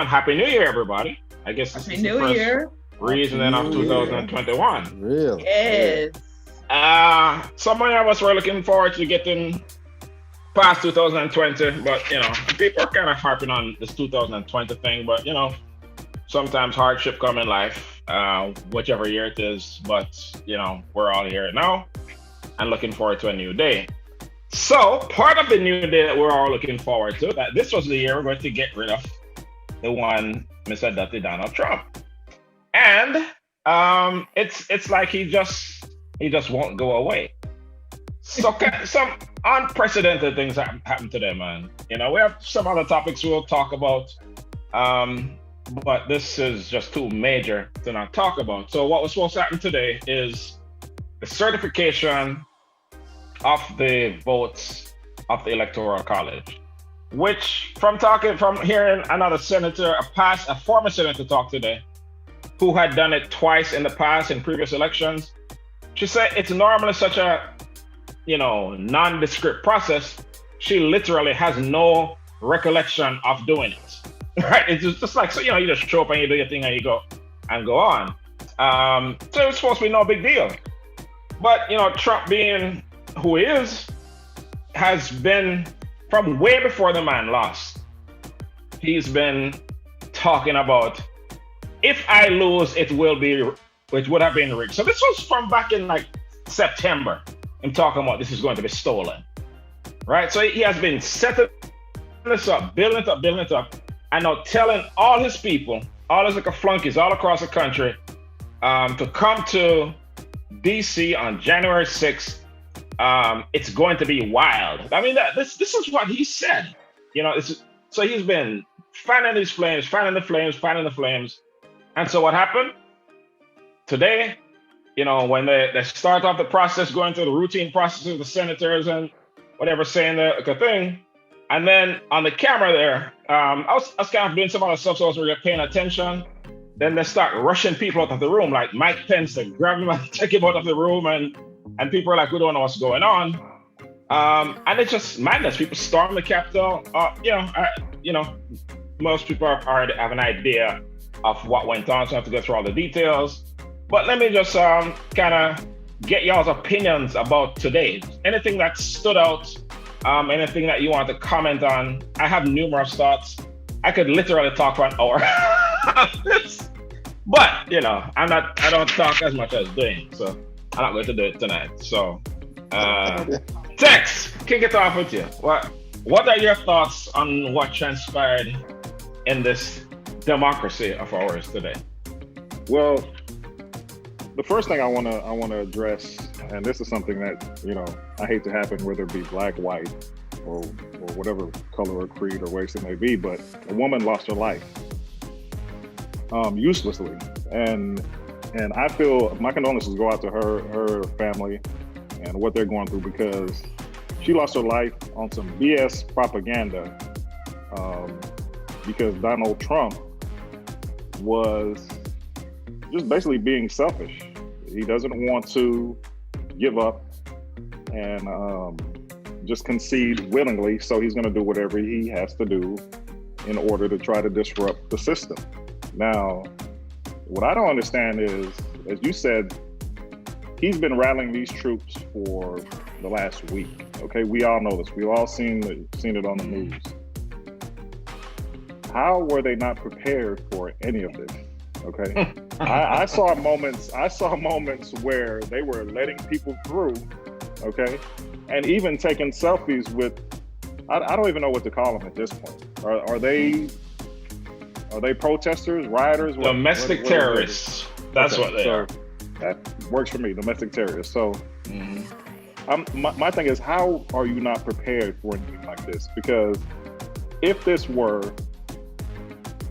Happy New Year, everybody. I guess this Happy is the New first Year. reasoning of New Year. 2021. Real. Yes. Some of us were looking forward to getting past 2020, but people are kind of harping on this 2020 thing. But sometimes hardship come in life, whichever year it is. But we're all here now and looking forward to a new day. So part of the new day that we're all looking forward to, that this was the year we're going to get rid of the one Mr. Dirty Donald Trump. And it's like he just won't go away. So some unprecedented things happen today, man. We have some other topics we'll talk about, but this is just too major to not talk about. So what was supposed to happen today is the certification of the votes of the Electoral College, which from hearing another senator, a former senator talk today, who had done it twice in the past in previous elections. She said it's normally such a, nondescript process. She literally has no recollection of doing it. Right? It's just like, so, you just show up and you do your thing and you go on. So it's supposed to be no big deal. But, Trump being who he is, has been from way before the man lost. He's been talking about, if I lose, it would have been rigged. So this was from back in like September. I'm talking about this is going to be stolen, right? So he has been setting this up, building it up, and now telling all his people, all his like flunkies all across the country, to come to DC on January 6th. It's going to be wild. I mean, this is what he said. So he's been fanning the flames. And so what happened today? When they start off the process, going through the routine process of the senators and whatever, saying the thing, and then on the camera there, I was kind of doing some other stuff, so I was really paying attention. Then they start rushing people out of the room, like Mike Pence, to grab him and take him out of the room, and people are like, we don't know what's going on. And it's just madness. People storm the Capitol. Most people already have an idea of what went on, so I have to go through all the details. But let me just kind of get y'all's opinions about today. Anything that stood out, anything that you want to comment on. I have numerous thoughts. I could literally talk for an hour. But, I don't talk as much as doing, so I'm not going to do it tonight. So, Tex, kick it off with you. What are your thoughts on what transpired in this democracy of ours today? Well, the first thing I want to address, and this is something that I hate to happen, whether it be black, white, or whatever color or creed or race it may be, but a woman lost her life uselessly, and I feel my condolences go out to her family and what they're going through, because she lost her life on some BS propaganda, because Donald Trump was just basically being selfish. He doesn't want to give up and just concede willingly, so he's going to do whatever he has to do in order to try to disrupt the system. Now, what I don't understand is, as you said, he's been rallying these troops for the last week. Okay, we all know this. We've all seen it on the news. How were they not prepared for any of this? Okay, I saw moments where they were letting people through. Okay, and even taking selfies with. I don't even know what to call them at this point. Are they protesters, rioters? Domestic terrorists. That's what they are. That works for me, domestic terrorists. So my thing is, how are you not prepared for anything like this? Because if this were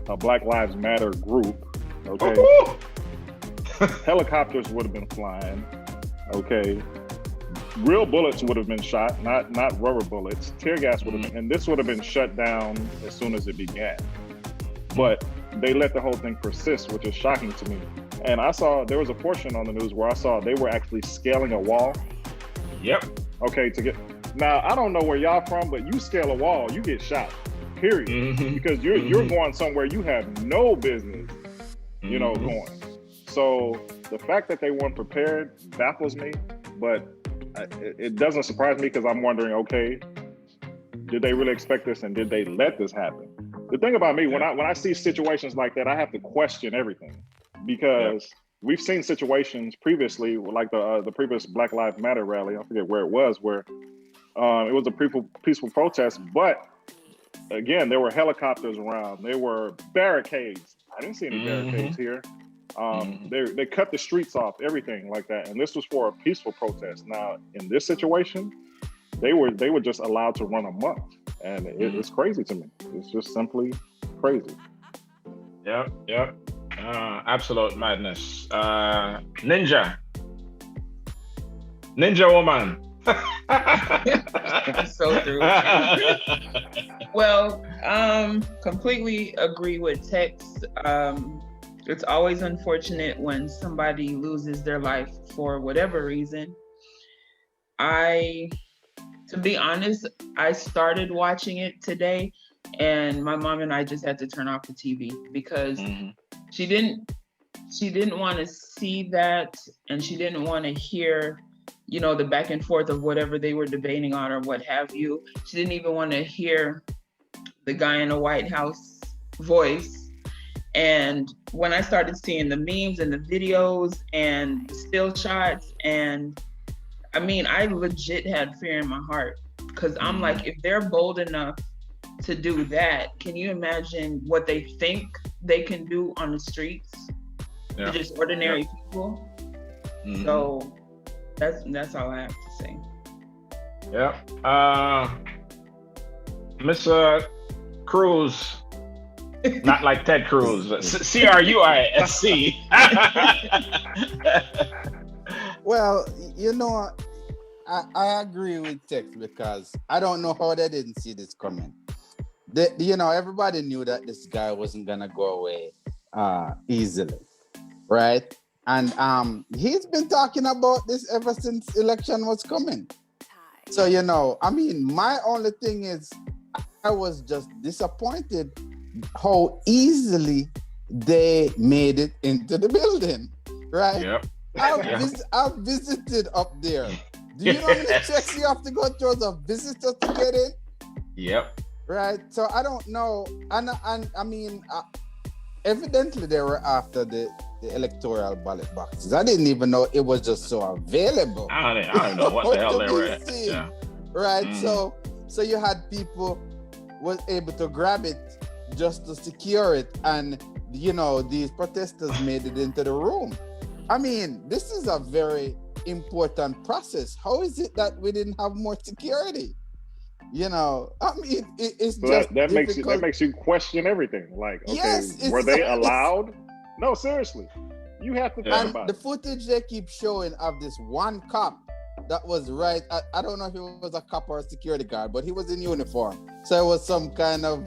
a Black Lives Matter group, okay, helicopters would have been flying, okay, real bullets would have been shot, not rubber bullets, tear gas would have been, and this would have been shut down as soon as it began. But they let the whole thing persist, which is shocking to me. And there was a portion on the news where I saw they were actually scaling a wall. Yep. Okay, now I don't know where y'all from, but you scale a wall, you get shot. period. Mhm. Because you're going somewhere you have no business, going. So the fact that they weren't prepared baffles me, but it doesn't surprise me because I'm wondering, okay, did they really expect this and did they let this happen? The thing about me, when I see situations like that, I have to question everything because we've seen situations previously, like the previous Black Lives Matter rally. I forget where it was, where it was a peaceful protest, but again, there were helicopters around. There were barricades. I didn't see any barricades here. They cut the streets off, everything like that. And this was for a peaceful protest. Now, in this situation, they were just allowed to run amok, and it's crazy to me. It's just simply crazy. Yep. Absolute madness. Ninja Woman. So true. Well, completely agree with Tex. It's always unfortunate when somebody loses their life for whatever reason. To be honest, I started watching it today, and my mom and I just had to turn off the TV because she didn't want to see that, and she didn't want to hear, the back and forth of whatever they were debating on or what have you. She didn't even want to hear the guy in the White House voice. And when I started seeing the memes and the videos and still shots, and I legit had fear in my heart because I'm like, if they're bold enough to do that, can you imagine what they think they can do on the streets to just ordinary people? So that's all I have to say. Yeah. Mr. Cruz, not like Ted Cruz, CRUISC. Well, I agree with Tex because I don't know how they didn't see this coming. Everybody knew that this guy wasn't gonna go away easily, right? And he's been talking about this ever since election was coming. So my only thing is I was just disappointed how easily they made it into the building, right? Yep. I've visited up there. Do you know how many checks you have to go through as a visitor to get in? Yep. Right. So I don't know. And evidently they were after the electoral ballot boxes. I didn't even know it was just so available. I don't know what the hell they were at. Yeah. Right. So you had people was able to grab it just to secure it, and these protesters made it into the room. This is a very important process. How is it that we didn't have more security? It's so just that makes you question everything. Like, okay, yes, were they allowed? No, seriously, you have to think about the footage they keep showing of this one cop that was right. I don't know if it was a cop or a security guard, but he was in uniform, so it was some kind of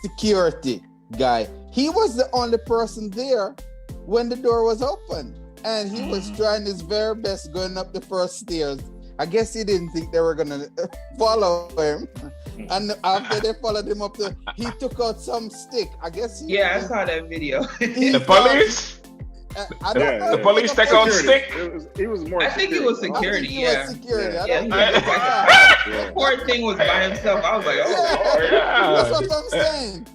security guy. He was the only person there when the door was open, and he was trying his very best going up the first stairs. I guess he didn't think they were gonna follow him, and after they followed him up, he took out some stick. I guess. I saw that video. The police. I don't know. The police take out stick. He was more. I think it was security. Was security. Poor thing was by himself. I was like, Lord. That's what I'm saying.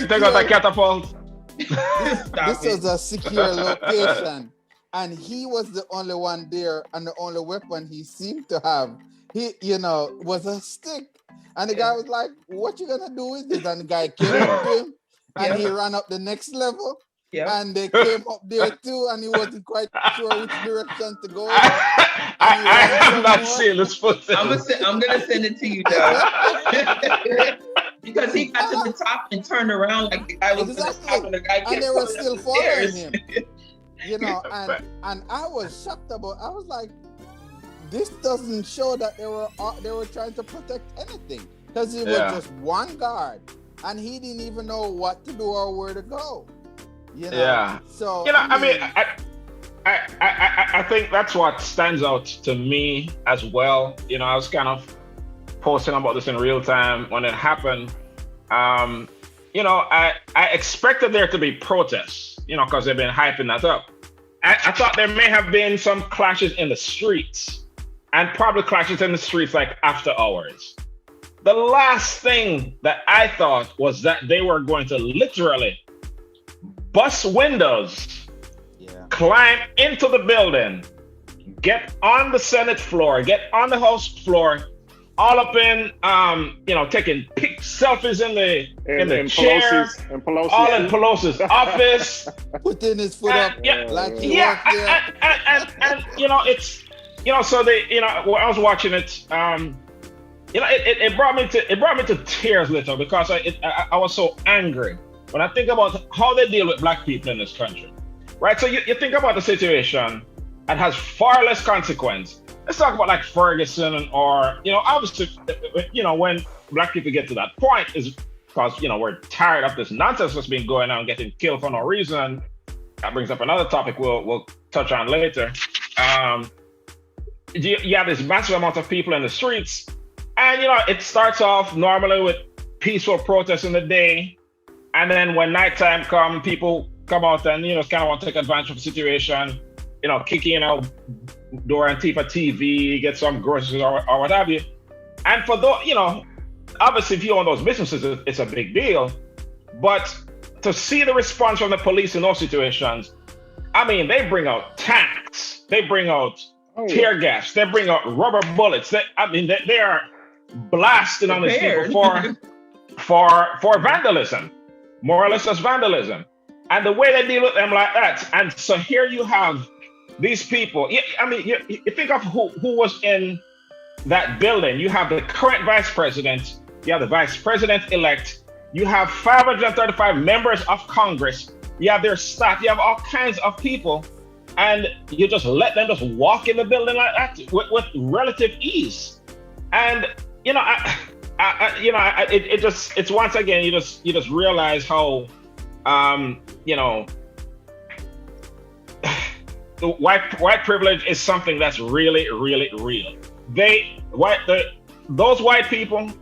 Take out that catapult. This was a secure location, and he was the only one there, and the only weapon he seemed to have, was a stick. And the guy was like, "What you gonna do with this?" And the guy came up to him, and he ran up the next level. Yeah. And they came up there too, and he wasn't quite sure which direction to go. I'm not seeing this footage. I'm gonna send it to you, Doug. Because he got to the top and turned around like the guy was at the top, and the guy kept and they were still following him. And I was shocked about. I was like, this doesn't show that they were trying to protect anything, because it was just one guard, and he didn't even know what to do or where to go. So I think that's what stands out to me as well. I was kind of posting about this in real time when it happened. I expected there to be protests, because they've been hyping that up. I thought there may have been some clashes in the streets, and probably clashes in the streets like after hours. The last thing that I thought was that they were going to literally bust windows, climb into the building, get on the Senate floor, get on the House floor, all up in, taking selfies in the chairs, all in Pelosi's office, putting his foot up, So when I was watching it, it brought me to tears, little, because I was so angry when I think about how they deal with black people in this country, right? So you think about the situation and has far less consequence. Let's talk about like Ferguson, or obviously, when black people get to that point is because we're tired of this nonsense that's been going on, getting killed for no reason. That brings up another topic we'll touch on later. You have this massive amount of people in the streets, and it starts off normally with peaceful protests in the day, and then when nighttime comes, people come out and kind of want to take advantage of the situation. Kicking out door Antifa TV, get some groceries or what have you. And for those, obviously if you own those businesses, it's a big deal. But to see the response from the police in those situations, I mean, they bring out tanks, they bring out tear gas, they bring out rubber bullets. They are blasting on these people for vandalism, more or less just vandalism. And the way they deal with them like that. And so here you have these people. You think of who was in that building. You have the current vice president, you have the vice president-elect, you have 535 members of Congress, you have their staff, you have all kinds of people, and you just let them just walk in the building like that with relative ease. And it's once again you just realize how the white privilege is something that's really, really real. Those white people,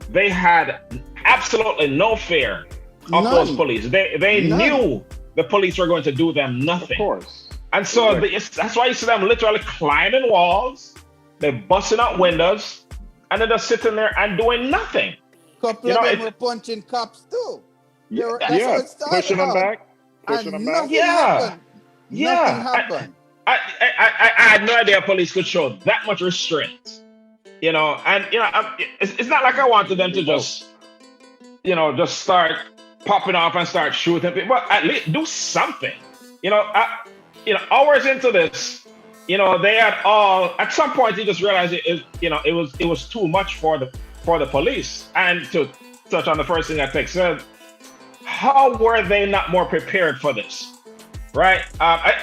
they had absolutely no fear of those police. They knew the police were going to do them nothing. Of course. And so that's why you see them literally climbing walls, they're busting out windows, and they're just sitting there and doing nothing. Couple of them were punching cops too. Pushing them back. Nothing happened. Nothing happened. I had no idea police could show that much restraint. It's not like I wanted them to just start popping off and start shooting people, but at least do something. Hours into this, they had all, at some point you just realized it was too much for the police. And to touch on the first thing that Tech said, how were they not more prepared for this? Right? I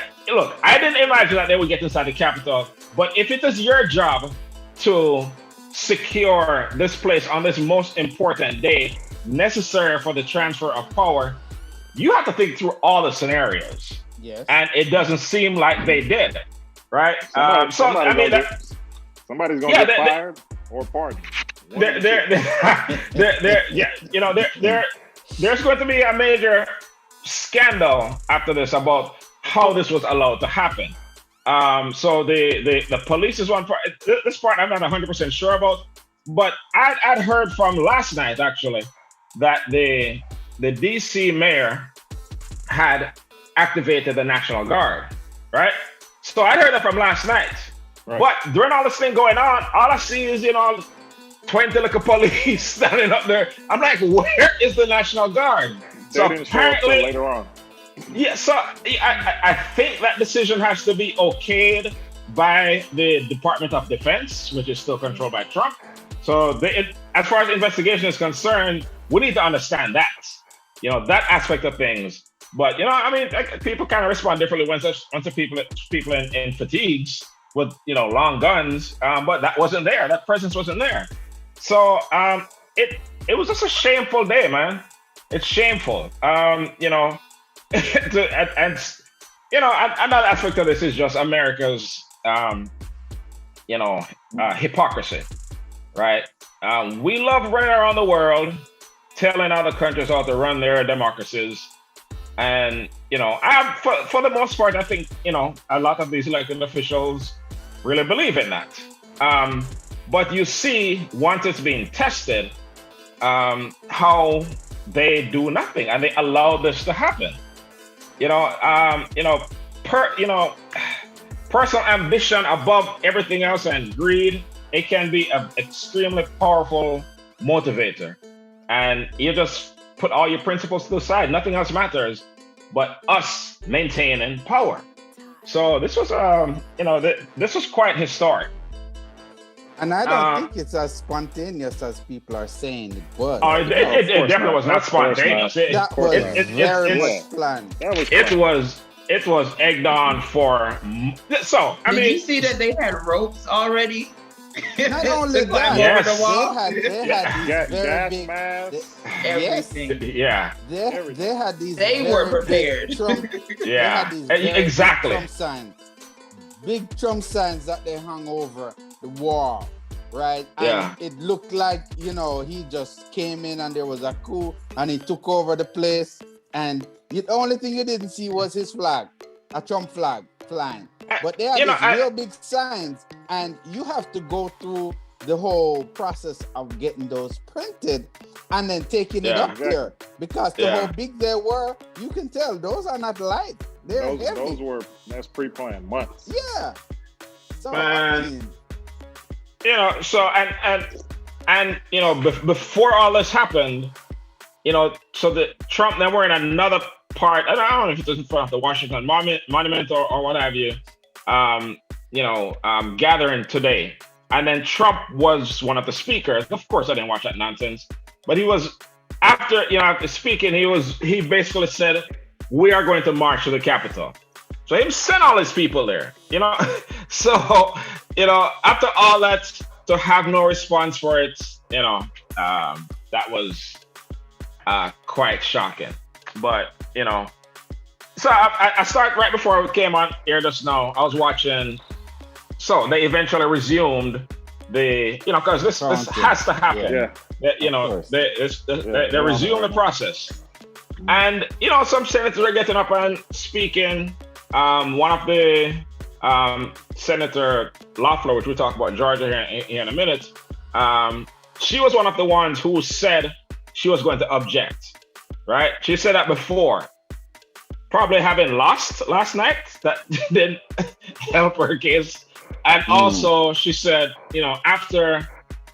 didn't imagine that they would get inside the Capitol, but if it is your job to secure this place on this most important day necessary for the transfer of power, you have to think through all the scenarios. Yes. And it doesn't seem like they did, right? Somebody's going to get fired or pardoned. There's going to be a major scandal after this about how this was allowed to happen. So the police is one part. This part I'm not 100% sure about, but I'd heard from last night actually that the DC mayor had activated the National Guard, right? So I heard that from last night. Right. But during all this thing going on, all I see is 20 little police standing up there. I'm like, where is the National Guard? They didn't show up till later on. Yeah, so I think that decision has to be okayed by the Department of Defense, which is still controlled by Trump. So as far as investigation is concerned, we need to understand that, that aspect of things. But, people kind of respond differently once the people in fatigues with, long guns, but that wasn't there. That presence wasn't there. So it was just a shameful day, man. It's shameful. Another aspect of this is just America's, hypocrisy, right? We love running around the world, telling other countries how to run their democracies. And, for the most part, I think, a lot of these elected officials really believe in that. But you see, once it's being tested, how they do nothing and they allow this to happen. Personal ambition above everything else and greed, it can be an extremely powerful motivator. And you just put all your principles to the side. Nothing else matters but us maintaining power. So this was, this was quite historic. And I don't think it's as spontaneous as people are saying it was. Oh, it definitely was not spontaneous. That was very much planned. It was egged on for. So I mean, did you see that they had ropes already? Not only that, yes. they had these very big masks, everything. Yeah, they had these. They were prepared. Yeah, exactly. Big Trump signs that they hung over the wall, right? Yeah. And it looked like, he just came in and there was a coup and he took over the place. And the only thing you didn't see was his flag, a Trump flag flying. But they had these real big signs, and you have to go through the whole process of getting those printed and then taking it up there. Because how big they were, you can tell those are not light. They're heavy. That's pre-planned months. Yeah. So before all this happened, so the Trump, then we're in another part. I don't know if it's in front of the Washington Monument or what have you. Gathering today, and then Trump was one of the speakers. Of course, I didn't watch that nonsense, but he was after speaking. He basically said, "We are going to march to the Capitol." So he sent all his people there. So after all that, to have no response for it, that was quite shocking. But so I started right before we came on air just now. I was watching. So they eventually resumed because this has to happen. Yeah. They resumed the process, and some senators are getting up and speaking. One of the Senator Loeffler, which we'll talk about Georgia here in a minute. She was one of the ones who said she was going to object. Right? She said that before. Probably having lost last night, that didn't help her case. And also, she said, after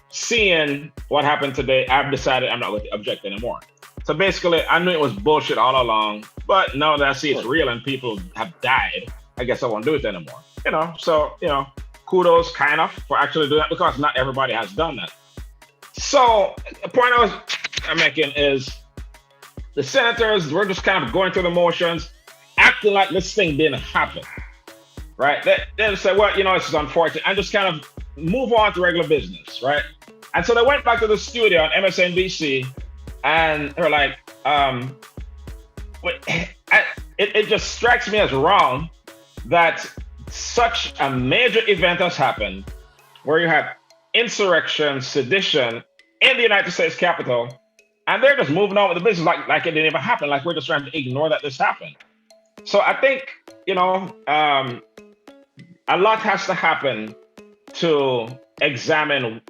seeing what happened today, I've decided I'm not going to object anymore. So basically, I knew it was bullshit all along, but now that I see it's real and people have died, I guess I won't do it anymore. So, kudos kind of for actually doing that, because not everybody has done that. So the point I'm making is, the senators were just kind of going through the motions, acting like this thing didn't happen, right? They said, well, this is unfortunate, and just kind of move on to regular business, right? And so they went back to the studio on MSNBC, and they're like, it just strikes me as wrong that such a major event has happened, where you have insurrection, sedition in the United States Capitol, and they're just moving on with the business like it didn't even happen, like we're just trying to ignore that this happened. So I think, a lot has to happen to examine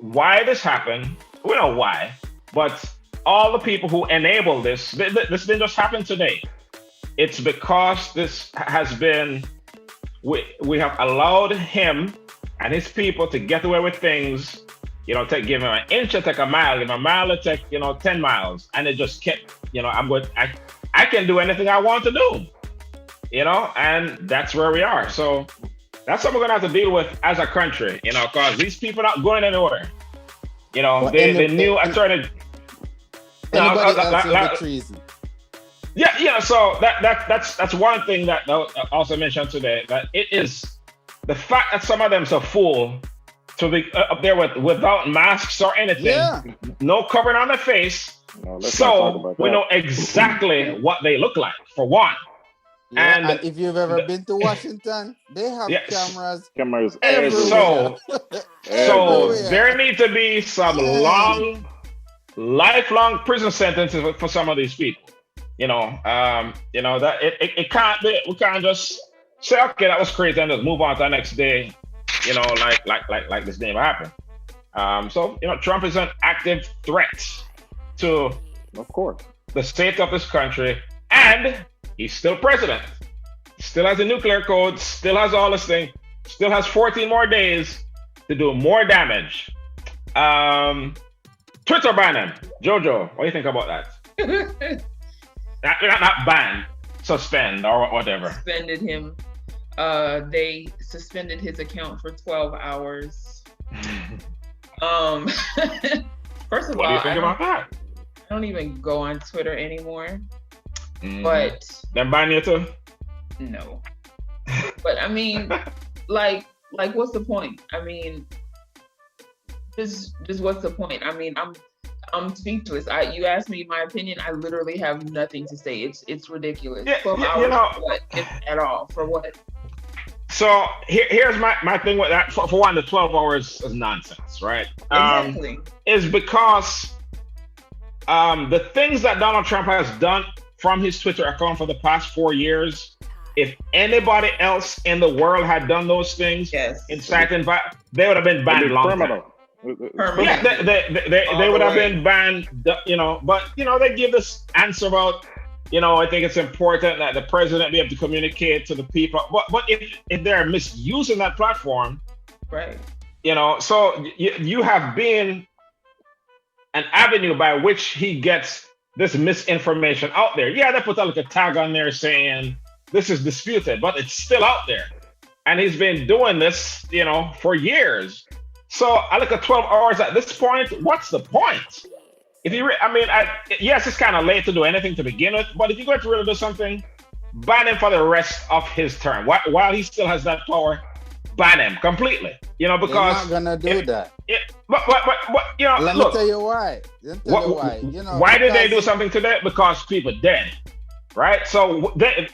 why this happened. We know why, but all the people who enabled this didn't just happen today. It's because this has been, we have allowed him and his people to get away with things. Give him an inch to take a mile, give him a mile to take, 10 miles. And it just kept, I can do anything I want to do, and that's where we are. So that's what we're going to have to deal with as a country, because these people are not going anywhere. The new attorney. Anybody else with treason? Yeah. So that's one thing that I also mentioned today, that it is the fact that some of them are full to be up there without masks or anything, no covering on their face. No, so we know exactly what they look like, for one. Yeah, And and if you've ever been to Washington, they have yes, Cameras and everywhere. so Everywhere. there need to be some Man. lifelong prison sentences for some of these people. That it can't be. We can't just say, okay, that was crazy, and just move on to the next day. Like this never happened. Trump is an active threat to of course. the state of this country, and he's still president. Still has a nuclear code. Still has all this thing. Still has 14 more days to do more damage. Twitter ban him. Jojo, what do you think about that? Not ban, suspend or whatever. Suspended him. They suspended his account for 12 hours. First of What all, do you think about that? I don't even go on Twitter anymore. Mm. But Then ban you too? no. But I mean, like what's the point? I mean, just what's the point? I mean, I'm speechless. You asked me my opinion. I literally have nothing to say. It's ridiculous. 12 hours for what? If at all, for what? So here's my thing with that. For one, the 12 hours is nonsense, right? Exactly. Is because the things that Donald Trump has done from his Twitter account for the past 4 years, if anybody else in the world had done those things, inciting, they would have been banned long time. Yeah, they would have been banned, but they give this answer about, I think it's important that the president be able to communicate to the people. But if they're misusing that platform, right? So you have been an avenue by which he gets this misinformation out there. Yeah, they put a little tag on there saying this is disputed, but it's still out there, and he's been doing this, for years. So I look at 12 hours at this point. What's the point? If you, yes, it's kind of late to do anything to begin with, but if you're going to really do something, ban him for the rest of his term. While he still has that power, ban him completely. Because they're not gonna do that. But Let me tell you why. Why did they do something to that? Because people dead, right? So there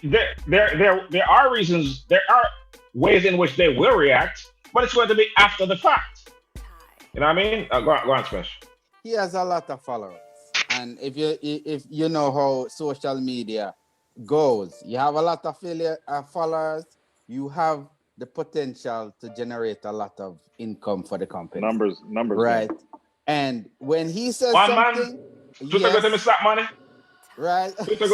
are reasons. There are ways in which they will react, but it's going to be after the fact. You know what I mean? Go on, Special. He has a lot of followers, and if you know how social media goes, you have a lot of followers, you have the potential to generate a lot of income for the company. Numbers, right? And when he says something, Twitter going to miss that money, right? Twitter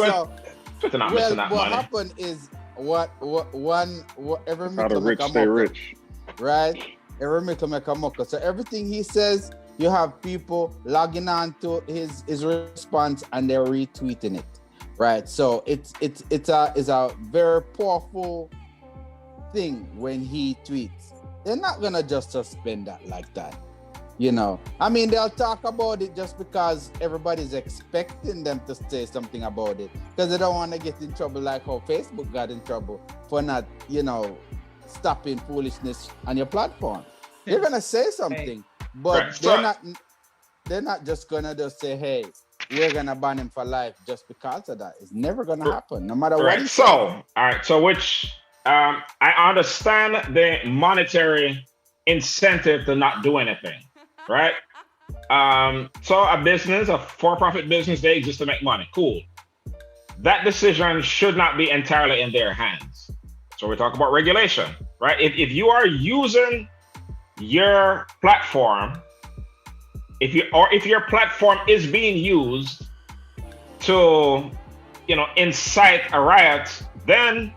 not missing that money. What happened is every how the rich stay rich, right? Every mickle make a mucker. So everything he says, you have people logging on to his response and they're retweeting it, right? So it's a very powerful thing when he tweets. They're not gonna just suspend that like that, they'll talk about it just because everybody's expecting them to say something about it, because they don't want to get in trouble like how Facebook got in trouble for not stopping foolishness on your platform. They're gonna say something, but they're not just gonna just say, hey, we're gonna ban him for life just because of that. It's never gonna happen, no matter what. All right. So which I understand the monetary incentive to not do anything, right? So a for-profit business, they exist to make money. Cool. That decision should not be entirely in their hands. So we talk about regulation, right? If you are using your platform, if your platform is being used to, incite a riot, then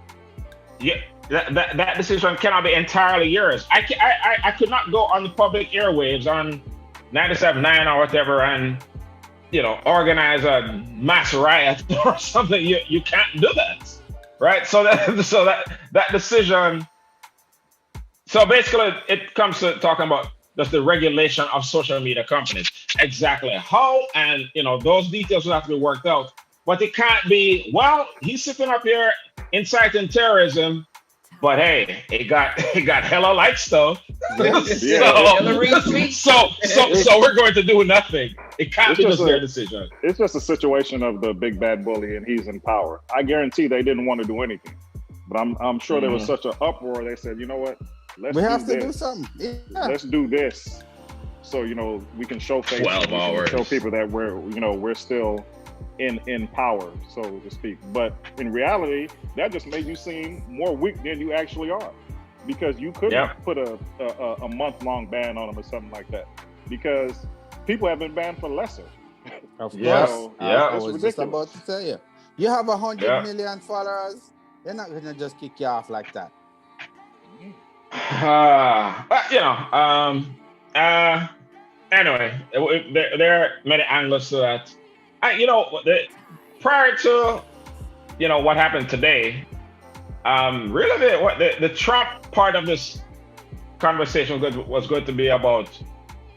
that decision cannot be entirely yours. I could not go on the public airwaves on 97.9 or whatever and organize a mass riot or something. You can't do that, right? So that decision. So basically, it comes to talking about just the regulation of social media companies. Exactly how, and those details will have to be worked out. But it can't be, well, he's sitting up here inciting terrorism, But hey, it got hella likes though. Yes. So we're going to do nothing. It can't be just their decision. It's just a situation of the big bad bully and he's in power. I guarantee they didn't want to do anything, but I'm sure there was such an uproar. They said, you know what? We have to do something. Yeah. Let's do this, so we can show face. 12 hours. Show people that we're still in power, so to speak. But in reality, that just made you seem more weak than you actually are, because you couldn't put a month-long ban on them or something like that, because people have been banned for lesser. Of course. Yeah. I was just about to tell you. You have 100 million followers. They're not gonna just kick you off like that. Anyway, there are many angles to that. Prior to what happened today, really the Trump part of this conversation was going to be about,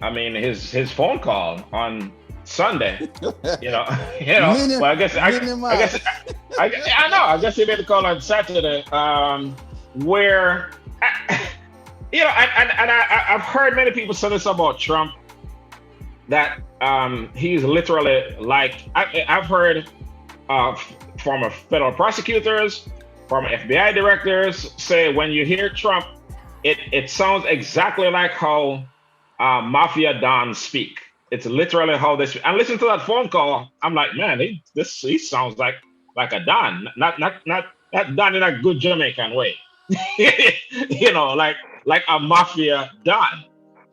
his phone call on Sunday. Well, I guess he made the call on Saturday, where I've heard many people say this about Trump, that he's literally like, I've heard former federal prosecutors, former FBI directors say when you hear Trump, it sounds exactly like how mafia dons speak. It's literally how they speak. And listen to that phone call, I'm like, man, he sounds like a don, not don in a good Jamaican way. Like a mafia don.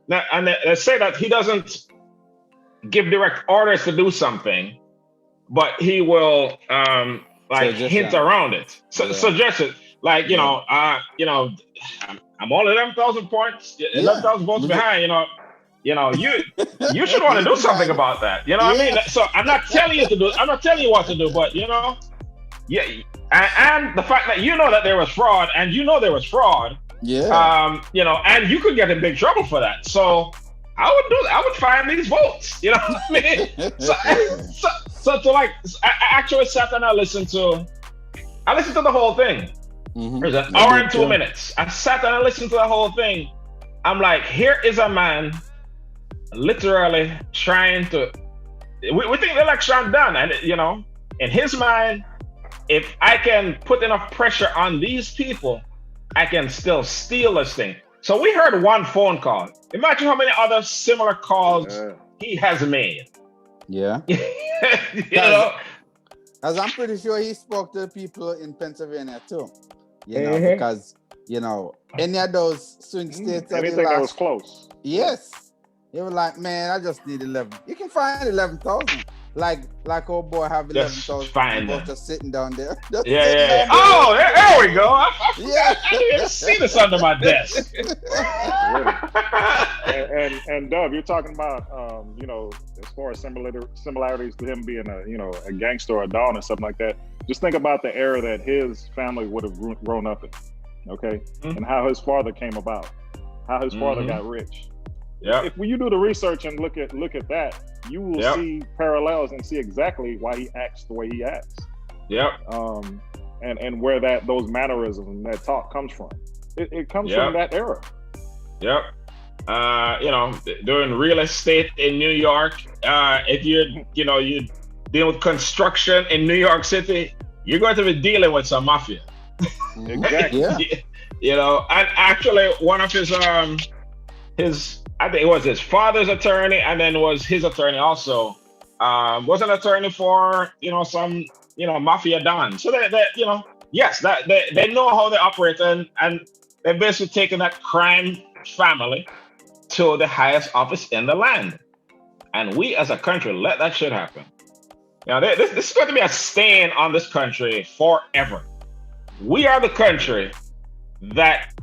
Now, and they say that he doesn't give direct orders to do something, but he will hint around it, suggest it. Like I'm only 11,000 points, 11,000 votes behind. You should want to do something about that. You know what I mean? So I'm not telling you what to do, but and the fact that that there was fraud, and there was fraud. Yeah. And you could get in big trouble for that. So I would find these votes. You know what I mean? I actually sat and I listened to the whole thing. Mm-hmm. It was an hour and 2 minutes. I sat and I listened to the whole thing. I'm like, here is a man literally trying to. We think the election done, and in his mind, if I can put enough pressure on these people, I can still steal this thing. So we heard one phone call. Imagine how many other similar calls he has made. Yeah. As I'm pretty sure he spoke to people in Pennsylvania too. Because any of those swing states. Anything that was close. Yes. They were like, man, I just need 11. You can find 11,000. Like old boy have 11,000 just sitting down there. Yeah. Oh, there we go. I didn't even see this under my desk. and Dub, you're talking about as far as similarities to him being a gangster or a don or something like that. Just think about the era that his family would have grown up in, okay? Mm-hmm. And how his father came about, how his father got rich. Yeah. If you do the research and look at that, you will see parallels and see exactly why he acts the way he acts. Yep. And where those mannerisms and that talk comes from. It comes from that era. Yep. Doing real estate in New York. If you're dealing with construction in New York City, you're going to be dealing with some mafia. Exactly. And actually one of his I think it was his father's attorney, and then was his attorney also. Was an attorney for some mafia don. So they know how they operate, and they're basically taking that crime family to the highest office in the land. And we as a country let that shit happen. This is going to be a stain on this country forever. We are the country that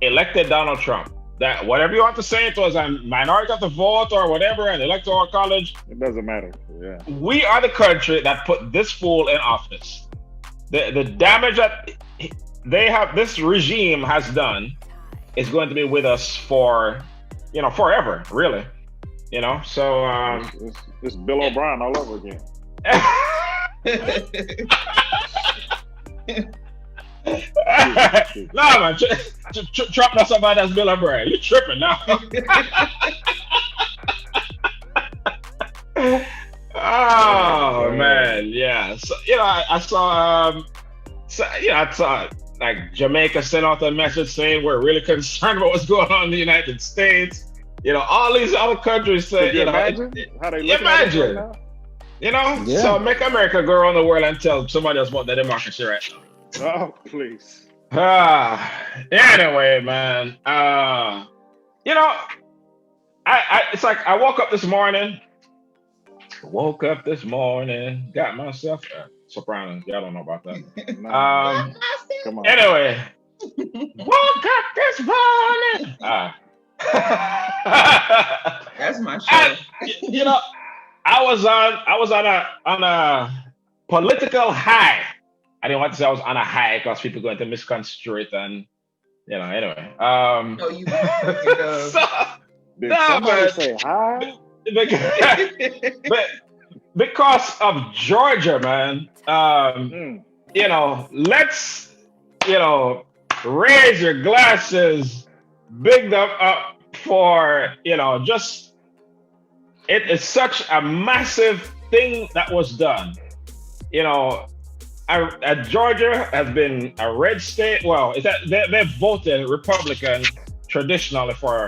elected Donald Trump. That whatever you want to say, it was a minority of the vote or whatever, an electoral college. It doesn't matter. Yeah. We are the country that put this fool in office. The damage that this regime has done is going to be with us for, forever, really. So it's Bill O'Brien all over again. Nah, man, trap not somebody that's Bill and Bray. You tripping now? Oh man, yeah. So I saw I saw like Jamaica sent out a message saying we're really concerned about what's going on in the United States. All these other countries say, imagine how they look at us right now? Yeah. So make America go around the world and tell somebody else about the democracy right now. Oh, please. Anyway, man. It's like I woke up this morning, got myself soprano. Y'all don't know about that. Come on. Anyway, woke up this morning. That's my show. I was on a political high. I didn't want to say I was on a high because people going to misconstrue it and anyway. No, you So, Did somebody say hi? but because of Georgia, man, let's raise your glasses, big them up for just it is such a massive thing that was done. Georgia has been a red state. Well, they voted Republican traditionally for